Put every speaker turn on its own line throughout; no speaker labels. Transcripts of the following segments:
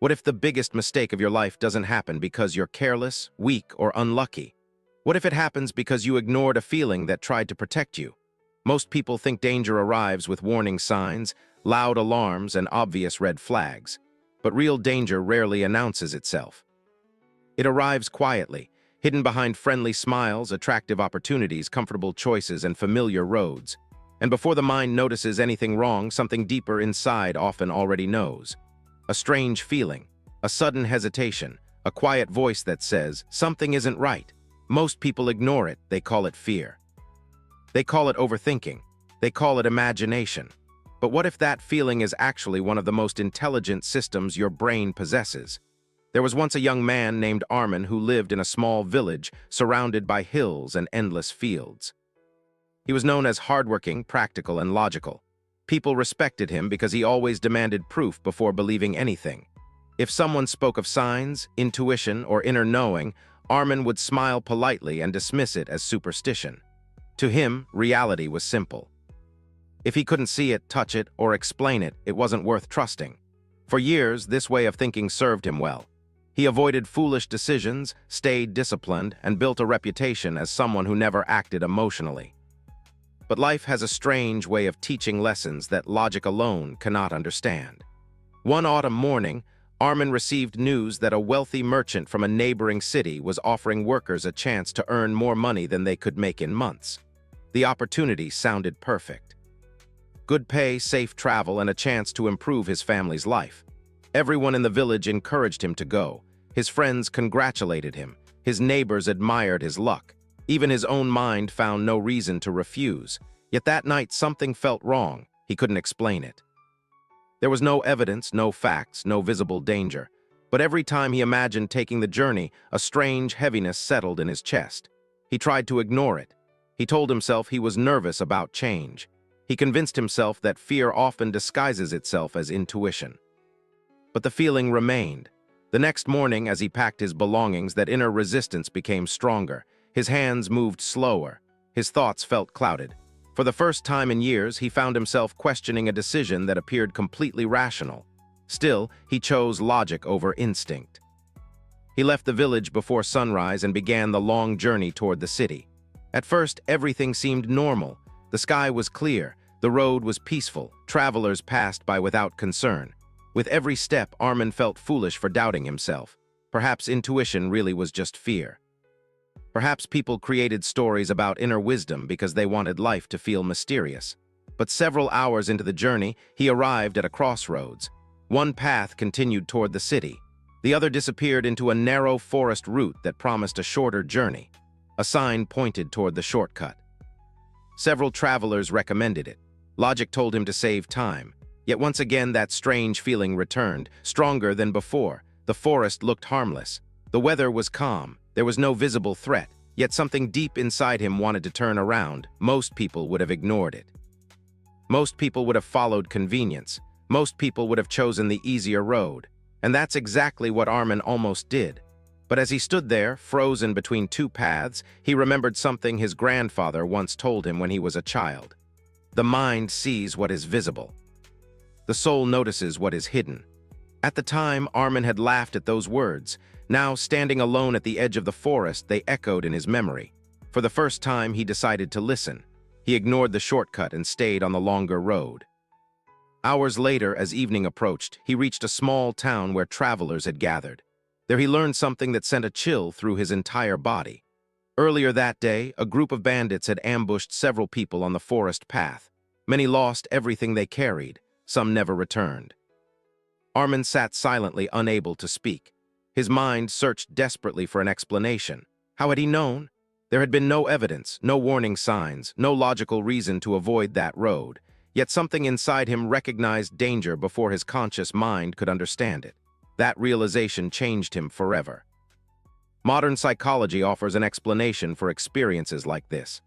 What if the biggest mistake of your life doesn't happen because you're careless, weak, or unlucky? What if it happens because you ignored a feeling that tried to protect you? Most people think danger arrives with warning signs, loud alarms, and obvious red flags. But real danger rarely announces itself. It arrives quietly, hidden behind friendly smiles, attractive opportunities, comfortable choices, and familiar roads. And before the mind notices anything wrong, something deeper inside often already knows. A strange feeling, a sudden hesitation, a quiet voice that says, something isn't right. Most people ignore it. They call it fear. They call it overthinking. They call it imagination. But what if that feeling is actually one of the most intelligent systems your brain possesses? There was once a young man named Armin who lived in a small village surrounded by hills and endless fields. He was known as hardworking, practical, and logical. People respected him because he always demanded proof before believing anything. If someone spoke of signs, intuition, or inner knowing, Armin would smile politely and dismiss it as superstition. To him, reality was simple. If he couldn't see it, touch it, or explain it, it wasn't worth trusting. For years, this way of thinking served him well. He avoided foolish decisions, stayed disciplined, and built a reputation as someone who never acted emotionally. But life has a strange way of teaching lessons that logic alone cannot understand. One autumn morning, Armin received news that a wealthy merchant from a neighboring city was offering workers a chance to earn more money than they could make in months. The opportunity sounded perfect. Good pay, safe travel, and a chance to improve his family's life. Everyone in the village encouraged him to go. His friends congratulated him. His neighbors admired his luck. Even his own mind found no reason to refuse. Yet that night something felt wrong. He couldn't explain it. There was no evidence, no facts, no visible danger. But every time he imagined taking the journey, a strange heaviness settled in his chest. He tried to ignore it. He told himself he was nervous about change. He convinced himself that fear often disguises itself as intuition. But the feeling remained. The next morning, as he packed his belongings, that inner resistance became stronger. His hands moved slower. His thoughts felt clouded. For the first time in years, he found himself questioning a decision that appeared completely rational. Still, he chose logic over instinct. He left the village before sunrise and began the long journey toward the city. At first, everything seemed normal. The sky was clear. The road was peaceful. Travelers passed by without concern. With every step, Armin felt foolish for doubting himself. Perhaps intuition really was just fear. Perhaps people created stories about inner wisdom because they wanted life to feel mysterious. But several hours into the journey, he arrived at a crossroads. One path continued toward the city. The other disappeared into a narrow forest route that promised a shorter journey. A sign pointed toward the shortcut. Several travelers recommended it. Logic told him to save time. Yet once again that strange feeling returned, stronger than before. The forest looked harmless. The weather was calm. There was no visible threat, yet something deep inside him wanted to turn around. Most people would have ignored it. Most people would have followed convenience. Most people would have chosen the easier road. And that's exactly what Armin almost did. But as he stood there, frozen between two paths, he remembered something his grandfather once told him when he was a child. The mind sees what is visible. The soul notices what is hidden. At the time, Armin had laughed at those words. Now, standing alone at the edge of the forest, they echoed in his memory. For the first time, he decided to listen. He ignored the shortcut and stayed on the longer road. Hours later, as evening approached, he reached a small town where travelers had gathered. There he learned something that sent a chill through his entire body. Earlier that day, a group of bandits had ambushed several people on the forest path. Many lost everything they carried. Some never returned. Armin sat silently, unable to speak. His mind searched desperately for an explanation. How had he known? There had been no evidence, no warning signs, no logical reason to avoid that road. Yet something inside him recognized danger before his conscious mind could understand it. That realization changed him forever. Modern psychology offers an explanation for experiences like this.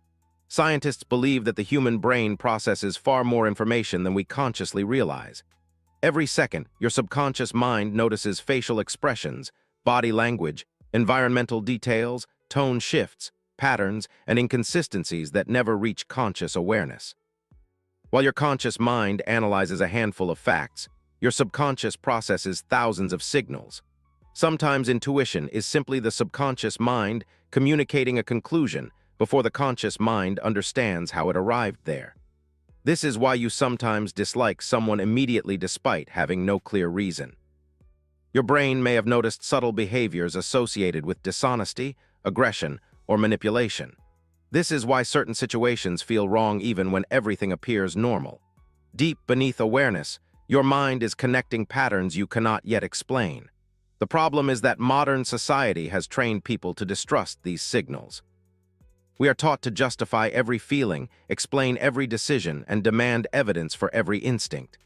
Scientists believe that the human brain processes far more information than we consciously realize. Every second, your subconscious mind notices facial expressions, body language, environmental details, tone shifts, patterns, and inconsistencies that never reach conscious awareness. While your conscious mind analyzes a handful of facts, Your subconscious processes thousands of signals. Sometimes intuition is simply the subconscious mind communicating a conclusion before the conscious mind understands how it arrived there. This is why you sometimes dislike someone immediately despite having no clear reason. Your brain may have noticed subtle behaviors associated with dishonesty, aggression, or manipulation. This is why certain situations feel wrong even when everything appears normal. Deep beneath awareness, your mind is connecting patterns you cannot yet explain. The problem is that modern society has trained people to distrust these signals. We are taught to justify every feeling, explain every decision, and demand evidence for every instinct.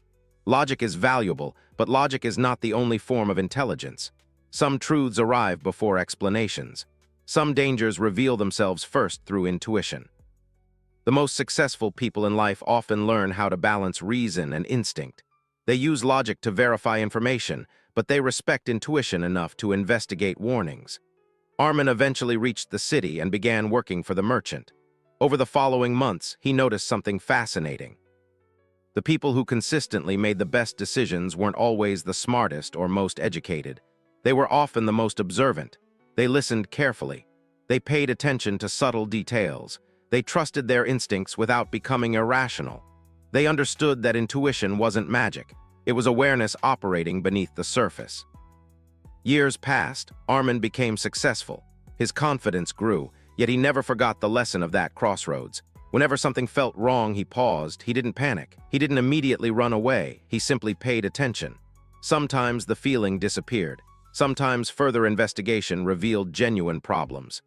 Logic is valuable, but logic is not the only form of intelligence. Some truths arrive before explanations. Some dangers reveal themselves first through intuition. The most successful people in life often learn how to balance reason and instinct. They use logic to verify information, but they respect intuition enough to investigate warnings. Armin eventually reached the city and began working for the merchant. Over the following months, he noticed something fascinating. The people who consistently made the best decisions weren't always the smartest or most educated. They were often the most observant. They listened carefully. They paid attention to subtle details. They trusted their instincts without becoming irrational. They understood that intuition wasn't magic. It was awareness operating beneath the surface. Years passed, Armin became successful. His confidence grew, yet he never forgot the lesson of that crossroads. Whenever something felt wrong, he paused. He didn't panic. He didn't immediately run away. He simply paid attention. Sometimes the feeling disappeared. Sometimes further investigation revealed genuine problems.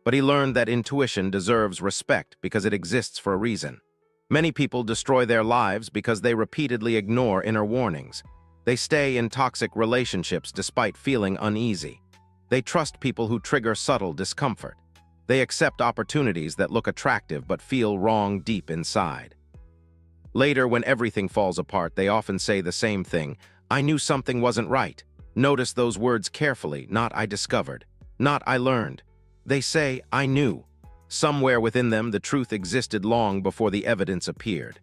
But he learned that intuition deserves respect because it exists for a reason. Many people destroy their lives because they repeatedly ignore inner warnings. They stay in toxic relationships despite feeling uneasy. They trust people who trigger subtle discomfort. They accept opportunities that look attractive but feel wrong deep inside. Later, when everything falls apart, they often say the same thing: "I knew something wasn't right." Notice those words carefully, not "I discovered," not "I learned." They say, "I knew." Somewhere within them, the truth existed long before the evidence appeared.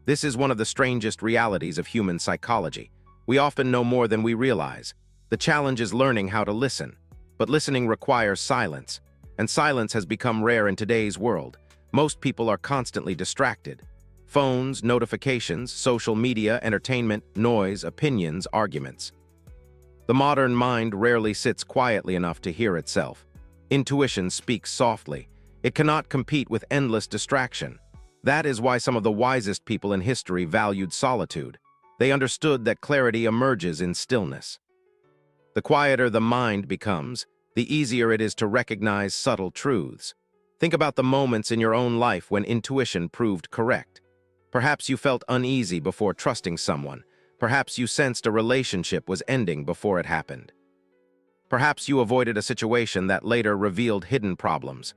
This is one of the strangest realities of human psychology. We often know more than we realize. The challenge is learning how to listen. But listening requires silence, and silence has become rare in today's world. Most people are constantly distracted. Phones, notifications, social media, entertainment, noise, opinions, arguments. The modern mind rarely sits quietly enough to hear itself. Intuition speaks softly. It cannot compete with endless distraction. That is why some of the wisest people in history valued solitude. They understood that clarity emerges in stillness. The quieter the mind becomes, the easier it is to recognize subtle truths. Think about the moments in your own life when intuition proved correct. Perhaps you felt uneasy before trusting someone. Perhaps you sensed a relationship was ending before it happened. Perhaps you avoided a situation that later revealed hidden problems.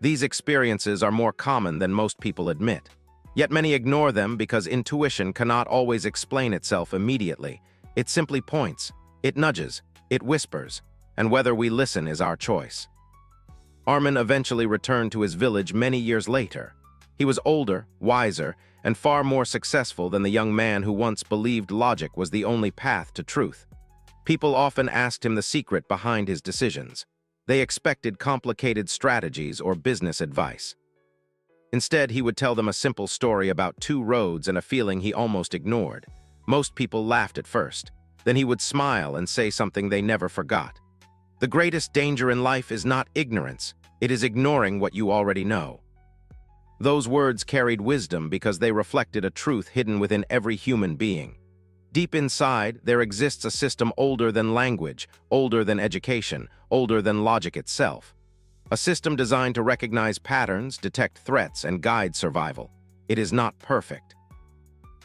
These experiences are more common than most people admit. Yet many ignore them because intuition cannot always explain itself immediately. It simply points, it nudges, it whispers, and whether we listen is our choice. Armin eventually returned to his village many years later. He was older, wiser, and far more successful than the young man who once believed logic was the only path to truth. People often asked him the secret behind his decisions. They expected complicated strategies or business advice. Instead, he would tell them a simple story about two roads and a feeling he almost ignored. Most people laughed at first. Then he would smile and say something they never forgot. The greatest danger in life is not ignorance. It is ignoring what you already know. Those words carried wisdom because they reflected a truth hidden within every human being. Deep inside, there exists a system older than language, older than education, older than logic itself. A system designed to recognize patterns, detect threats, and guide survival. It is not perfect.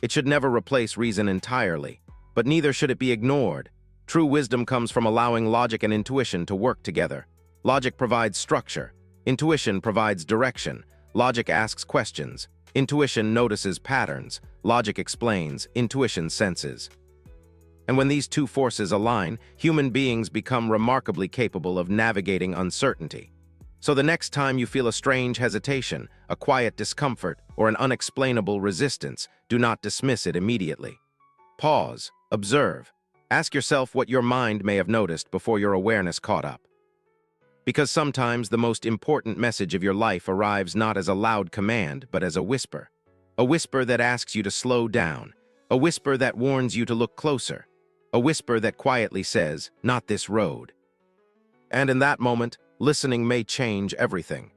It should never replace reason entirely, but neither should it be ignored. True wisdom comes from allowing logic and intuition to work together. Logic provides structure. Intuition provides direction. Logic asks questions. Intuition notices patterns. Logic explains. Intuition senses. And when these two forces align, human beings become remarkably capable of navigating uncertainty. So the next time you feel a strange hesitation, a quiet discomfort, or an unexplainable resistance, do not dismiss it immediately. Pause, observe. Ask yourself what your mind may have noticed before your awareness caught up. Because sometimes the most important message of your life arrives not as a loud command, but as a whisper. A whisper that asks you to slow down. A whisper that warns you to look closer. A whisper that quietly says, "Not this road." And in that moment, listening may change everything.